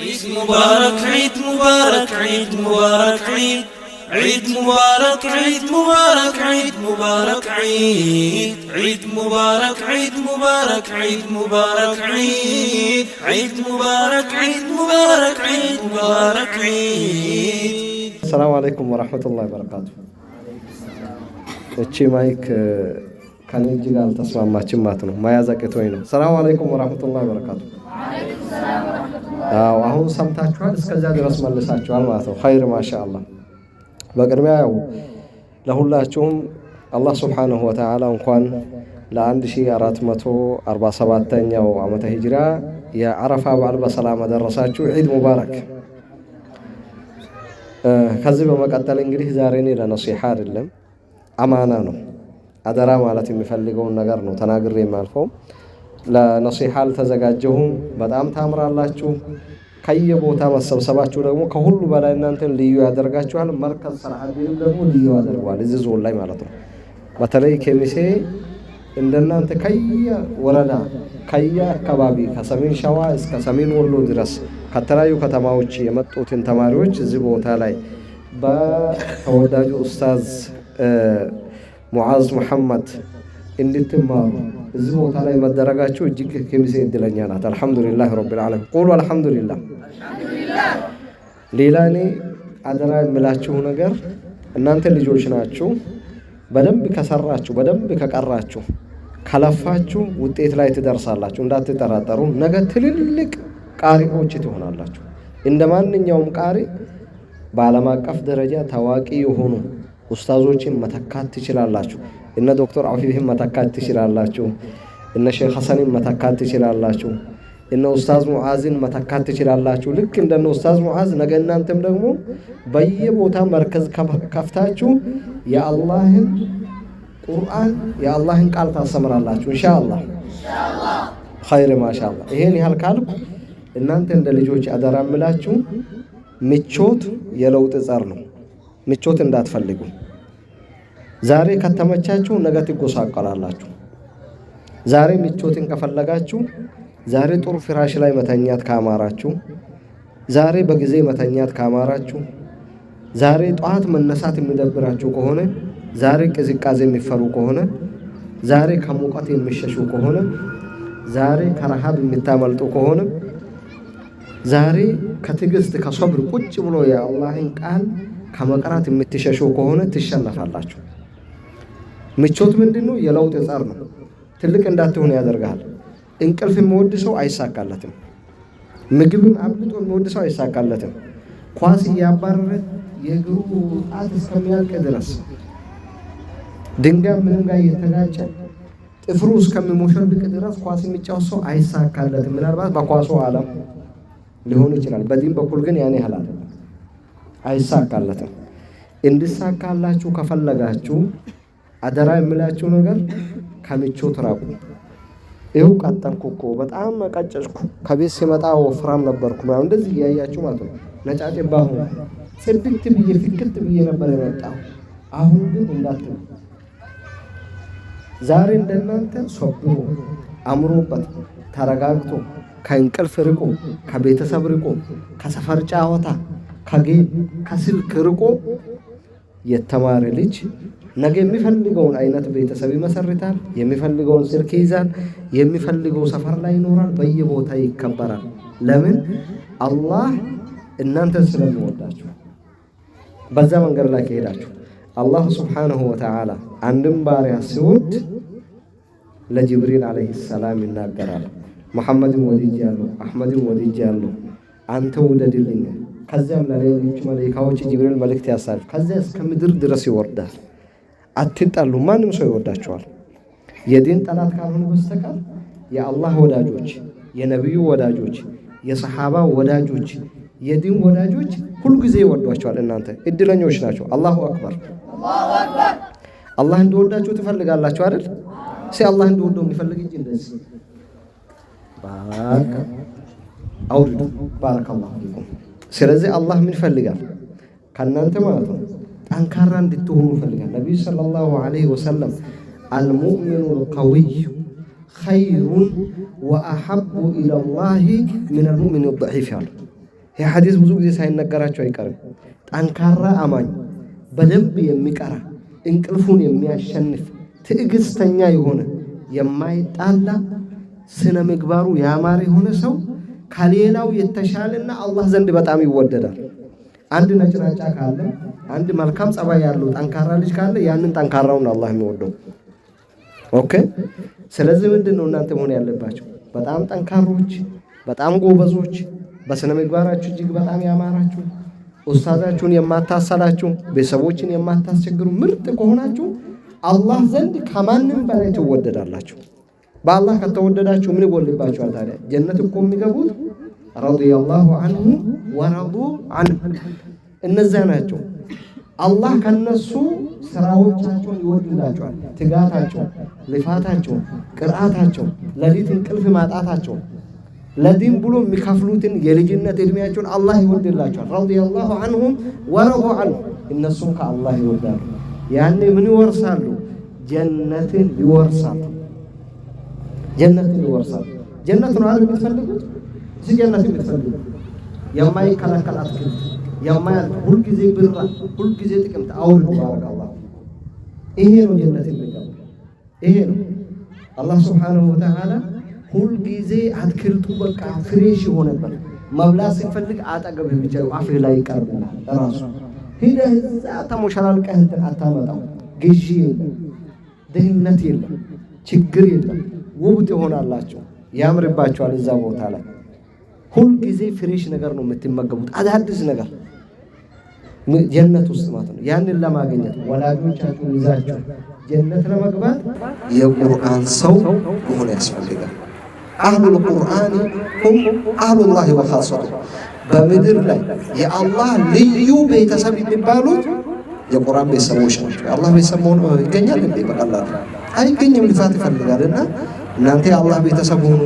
عيد مبارك عيد مبارك عيد مبارك عيد عيد مبارك عيد مبارك عيد مبارك عيد عيد مبارك عيد مبارك عيد مبارك عيد عيد مبارك عيد مبارك عيد مبارك عيد. السلام عليكم ورحمة الله وبركاته. እቺ ማይክ ከኔ እጅ ጋር አልተስማማችም ማለት ነው። ማያዘቅቶኝ ነው። ሰላም አለይኩም ወራህመቱላሂ ወበረካቱ። አሁን ሰምታችኋል፣ እስከዛ ድረስ መልሳችኋል ማለት ነው። ኸይር ማሻአላህ። በቅድሚያ ያው ለሁላችሁም አላህ ሱብሓነሁ ወተዓላ እንኳን ለ1447ኛው ዓመተ ሂጅራ የአረፋ በዓል በሰላም አደረሳችሁ። ዒድ ሙባረክ። ከዚህ በመቀጠል እንግዲህ ዛሬ እኔ ለነሲሃ አይደለም አማና ነው አደራ ማለት የሚፈልገውን ነገር ነው ተናግሬ የማልፈው። ለነሲሃ አልተዘጋጀሁም። በጣም ታምራላችሁ። ከየቦታ መሰብሰባችሁ ደግሞ ከሁሉ በላይ እናንተን ልዩ ያደርጋችኋል። መርከዝ ሰላሐዲንም ደግሞ ልዩ ያደርገዋል እዚህ ዞን ላይ ማለት ነው። በተለይ ከሚሴ እንደናንተ ከየ ወረዳ ከየ አካባቢ ከሰሜን ሸዋ እስከ ሰሜን ወሎ ድረስ ከተለያዩ ከተማዎች የመጡትን ተማሪዎች እዚህ ቦታ ላይ በተወዳጁ ኡስታዝ ሙዓዝ መሐመድ እንድትማሩ እዚህ ቦታ ላይ መደረጋችሁ እጅግ ከሚሴ እድለኛ ናት። አልሐምዱሊላህ ረቢል ዓለሚን ቁሉ አልሐምዱሊላህ። ሌላ እኔ አደራ የምላችሁ ነገር እናንተ ልጆች ናችሁ። በደንብ ከሰራችሁ፣ በደንብ ከቀራችሁ፣ ከለፋችሁ ውጤት ላይ ትደርሳላችሁ። እንዳትጠራጠሩ። ነገ ትልልቅ ቃሪዎች ትሆናላችሁ። እንደ ማንኛውም ቃሪ በዓለም አቀፍ ደረጃ ታዋቂ የሆኑ ኡስታዞችን መተካት ትችላላችሁ። እነ ዶክተር አፊፍን መተካት ትችላላችሁ። እነ ሼክ ሐሰንን መተካት ትችላላችሁ። እነ ኡስታዝ ሙዓዝን መተካት ትችላላችሁ። ልክ እንደነ ኡስታዝ ሙዓዝ ነገ እናንተም ደግሞ በየቦታ መርከዝ ከፍታችሁ የአላህን ቁርአን የአላህን ቃል ታስተምራላችሁ ኢንሻአላህ። ኸይር ማሻአላህ። ይሄን ያህል ካልኩ እናንተ እንደ ልጆች አደራ እምላችሁ ምቾት የለውጥ ጸር ነው። ምቾት እንዳትፈልጉ። ዛሬ ከተመቻችሁ ነገ ትጎሳቆላላችሁ። ዛሬ ምቾትን ከፈለጋችሁ፣ ዛሬ ጥሩ ፍራሽ ላይ መተኛት ካማራችሁ፣ ዛሬ በጊዜ መተኛት ካማራችሁ፣ ዛሬ ጠዋት መነሳት የሚደብራችሁ ከሆነ፣ ዛሬ ቅዝቃዜ የሚፈሩ ከሆነ፣ ዛሬ ከሙቀት የሚሸሹ ከሆነ፣ ዛሬ ከረሃብ የምታመልጡ ከሆነ፣ ዛሬ ከትዕግስት ከሶብር ቁጭ ብሎ የአላህን ቃል ከመቅራት የምትሸሹ ከሆነ ትሸነፋላችሁ። ምቾት ምንድነው? የለውጥ ጸር ነው። ትልቅ እንዳትሆን ያደርጋል። እንቅልፍ የሚወድ ሰው አይሳካለትም። ምግብን አብልጦ የሚወድ ሰው አይሳካለትም። ኳስ እያባረረ የእግሩ ጣት እስከሚያልቅ ድረስ ድንጋይ ምንም ጋር እየተጋጨ ጥፍሩ እስከሚሞሸልቅ ድረስ ኳስ የሚጫወት ሰው አይሳካለትም። ምናልባት በኳሱ ዓለም ሊሆን ይችላል። በዲን በኩል ግን ያኔ ያህል አይሳካለትም። እንድሳካላችሁ ከፈለጋችሁ አደራ የምላችሁ ነገር ከምቾት ራቁ። ይኸው ቀጠንኩ እኮ በጣም መቀጨጭኩ፣ ከቤት ሲመጣ ወፍራም ነበርኩ ምናምን እንደዚህ እያያችሁ ማለት ነው። ነጫጭባሁ ጽድት ብዬ ፍክት ብዬ ነበር የመጣሁ። አሁን ግን እንዳትሉ። ዛሬ እንደናንተ ሶብሮ አምሮበት ተረጋግቶ ከእንቅልፍ ርቆ ከቤተሰብ ርቆ ከሰፈር ጫወታ ከጌም ከስልክ ርቆ የተማረ ልጅ ነገ የሚፈልገውን አይነት ቤተሰብ ይመሰርታል፣ የሚፈልገውን ስልክ ይይዛል፣ የሚፈልገው ሰፈር ላይ ይኖራል፣ በየቦታ ይከበራል። ለምን? አላህ እናንተን ስለሚወዳችሁ። በዛ መንገድ ላይ ከሄዳችሁ አላህ ሱብሓነሁ ወተዓላ አንድም ባሪያ ሲወድ ለጅብሪል ዓለይሂ ሰላም ይናገራል። መሐመድን ወድጃለሁ፣ አሕመድን ወድጃለሁ፣ አንተ ውደድልኝ። ከዚያም ለሌሎች መላእክቶች ጅብሪል መልእክት ያሳልፍ። ከዚያ እስከ ምድር ድረስ ይወርዳል። አትጣሉ፣ ማንም ሰው ይወዳቸዋል። የዲን ጠላት ካልሆኑ በስተቀር የአላህ ወዳጆች፣ የነቢዩ ወዳጆች፣ የሰሓባ ወዳጆች፣ የዲን ወዳጆች ሁልጊዜ ይወዷቸዋል። እናንተ እድለኞች ናቸው። አላሁ አክበር። አላህ እንዲወዳችሁ ትፈልጋላችሁ አይደል? አላህ እንዲወደው የሚፈልግ እንጂ እንደዚህ ባረከ አውርዱ ባረከላሁ ፊኩም። ስለዚህ አላህ ምን ይፈልጋል ከእናንተ ማለት ነው? ጠንካራ እንድትሆኑ ይፈልጋል። ነብዩ ሰለላሁ ዐለይሂ ወሰለም አልሙእሚኑ አልቀዊይ ኸይሩን ወአሐቡ ኢለላሂ ሚነል ሙእሚኒ አልደዒፍ ያሉ ይህ ሐዲስ ብዙ ጊዜ ሳይነገራቸው አይቀርም። ጠንካራ አማኝ በደንብ የሚቀራ እንቅልፉን የሚያሸንፍ ትዕግስተኛ የሆነ የማይጣላ ስነ ምግባሩ ያማረ የሆነ ሰው ከሌላው የተሻለና አላህ ዘንድ በጣም ይወደዳል። አንድ ነጭናጫ ካለ አንድ መልካም ጸባይ ያለው ጠንካራ ልጅ ካለ ያንን ጠንካራውን አላህ የሚወደው። ኦኬ። ስለዚህ ምንድነው እናንተ መሆን ያለባችሁ? በጣም ጠንካሮች፣ በጣም ጎበዞች፣ በስነ ምግባራችሁ እጅግ በጣም ያማራችሁ፣ ኡስታዛችሁን የማታሰላችሁ፣ ቤተሰቦችን የማታስቸግሩ ምርጥ ከሆናችሁ አላህ ዘንድ ከማንም በላይ ትወደዳላችሁ። በአላህ ከተወደዳችሁ ምን ይጎልባችኋል ታዲያ? ጀነት እኮ የሚገቡት ረዲየላሁ ዐንሁ ወረዱ ዐንሁ እነዚያ ናቸው። አላህ ከነሱ ስራዎቻቸውን ይወድላቸዋል። ትጋታቸው፣ ልፋታቸው፣ ቅርአታቸው፣ ለሊት እንቅልፍ ማጣታቸው፣ ለዲን ብሎ የሚከፍሉትን የልጅነት እድሜያቸውን አላህ ይወድላቸዋል። ረዲየላሁ ዐንሁም ወረዱ ዐንሁ እነሱም ከአላህ ይወዳሉ። ያኔ ምን ይወርሳሉ? ጀነትን ይወርሳሉ። ጀነትን ይወርሳሉ። ጀነት ነው አይደል የምትፈልጉት? እዚህ ጀነት የምትፈልጉት የማይከለከል አትክልት፣ የማያልቅ ሁልጊዜ ብራ፣ ሁልጊዜ ጥቅምት አውርድ ባረከላህ። ይሄ ነው ጀነት የሚገባ። ይሄ ነው አላህ ሱብሓነሁ ወተዓላ ሁልጊዜ አትክልቱ በቃ ፍሬሽ የሆነበት መብላት ሲፈልግ አጠገብህ ብቻ አፍህ ላይ ይቀርብልሃል። ራሱ ሂደህ እዛ ተሞሸላልቀህ እንትን አታመጣው። ግዢ የለም፣ ድህነት የለም፣ ችግር የለም። ውብ ትሆናላችሁ፣ ያምርባችኋል። እዛ ቦታ ላይ ሁልጊዜ ፍሬሽ ነገር ነው የምትመገቡት፣ አዳዲስ ነገር ጀነት ውስጥ ማለት ነው። ያንን ለማግኘት ወላጆቻችሁን ይዛችሁ ጀነት ለመግባት የቁርአን ሰው መሆን ያስፈልጋል። አህሉል ቁርአን ሁም አህሉላሂ ወኻሰቱ። በምድር ላይ የአላህ ልዩ ቤተሰብ የሚባሉት የቁርአን ቤተሰቦች ናቸው። የአላህ ቤተሰብ መሆን ይገኛል እንዴ? በቀላሉ አይገኝም። ልፋት ይፈልጋልና እናንተ የአላህ ቤተሰብ ሆኑ።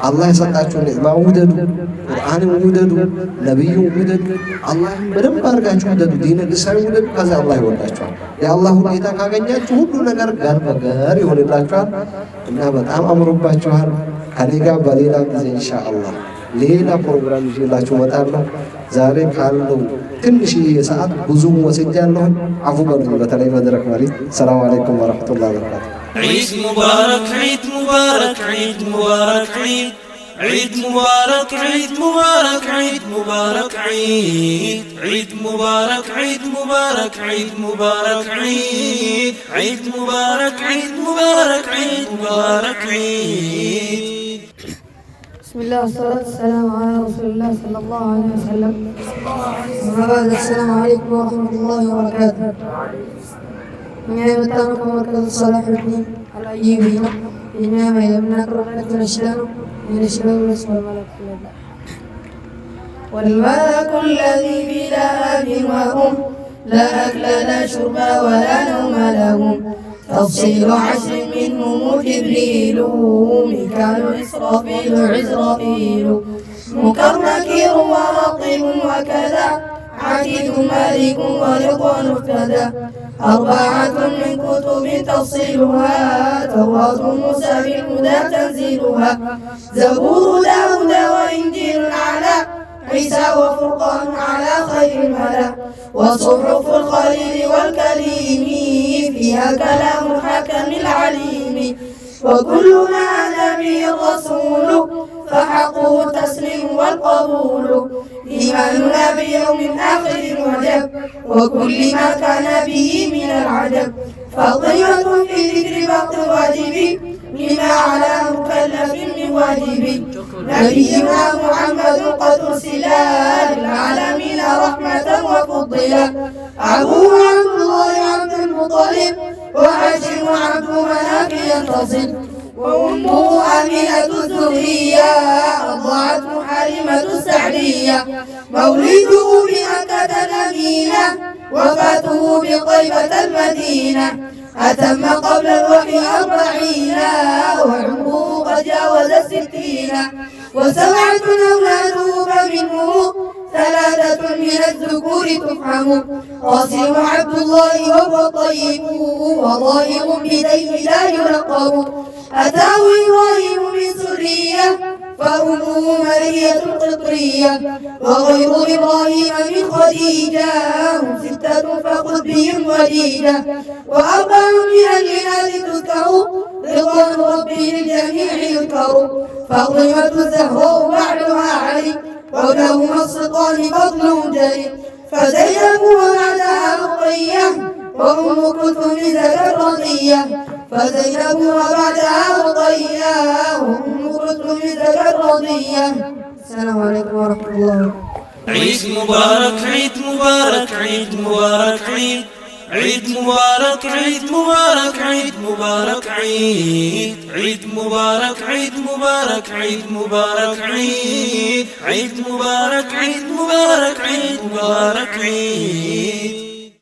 አላህ የሰጣችሁን ኒዕማ ውደዱ፣ ቁርአንን ውደዱ፣ ነቢዩን ውደዱ፣ አላህን በደንብ አድርጋችሁ ውደዱ፣ ዲንን ኢስላም ውደዱ። ከዛ አላህ ይወዳችኋል። የአላህ ሁኔታ ካገኛችሁ ሁሉ ነገር ጋር በገር ይሆንላችኋል እና በጣም አምሮባችኋል። ከኔ ጋር በሌላ ጊዜ ኢንሻአላህ ሌላ ፕሮግራም ይዤላችሁ እመጣለሁ። ዛሬ ካለው ትንሽ ሰዓት ብዙም ወስጃለሁ። አፉ በሉኝ። በተለይ መድረክ መሪ ሰላም አለይኩም ወራህመቱላሂ ወበረካቱ። عيد مبارك عيد مبارك عيد مبارك عيد عيد مبارك عيد مبارك عيد مبارك عيد عيد مبارك عيد مبارك عيد مبارك عيد عيد مبارك عيد مبارك عيد مبارك عيد. بسم الله والصلاة والسلام على رسول الله صلى الله عليه وسلم. أما بعد، السلام عليكم ورحمة الله وبركاته. من يمتعكم مركز صلاح الدين الأيوبي إنما يمنع رحلة الإسلام من الشباب والأسفل والملك والملك الذي بلا أب وهم لا أكل لا شرب ولا نوم لهم تفصيل عشر منهم جبريل ميكال إسرافيل عزرائيل مكرنكير ورقيب وكذا عتيد مالك ورضوان اهتدى أربعة من كتب تفصيلها توراة موسى بالهدى تنزيلها زبور داود وإنجيل على عيسى وفرقان على خير الملا وصحف الخليل والكليم فيها كلام الحكم العليم وكل ما نبي الرسول فحقه التسليم والقبول إيماننا بيوم آخر وجب وكل ما كان به من العجب فضيلة في ذكر وقت الواجب بما على مكلف من واجب نبينا محمد قد أرسل للعالمين رحمة وفضلا أبوه عبد الله عبد المطلب وهاشم عبد مناف ينتصر وأمه أمينة الذرية أرضعته حليمة السعدية مولده بمكة الأمينة وفاته بطيبة المدينة أتم قبل الوحي 40 وعمره قد جاوز 60 وسبعة أولاده فمنهم 3 من الذكور تفهم قاسم عبد الله وهو طيب وظاهر بدين لا يلقب أتاه إبراهيم من سرية فأمه مرية القبطية وغير إبراهيم من خديجة هم 6 فخذ بهم وليدا و4 من الإناث تذكر رضوان ربي للجميع يذكر فاطمة الزهراء بعدها علي وكهما السلطان فضل جلي فزينب وبعدها رقية وأم كلثوم زكريا فزينب وبعدها رقية وأم كلثوم زكريا. السلام عليكم ورحمة الله. عيد مبارك عيد مبارك عيد مبارك عيد عيد مبارك عيد مبارك عيد مبارك عيد عيد مبارك عيد مبارك عيد مبارك عيد عيد مبارك عيد مبارك عيد مبارك عيد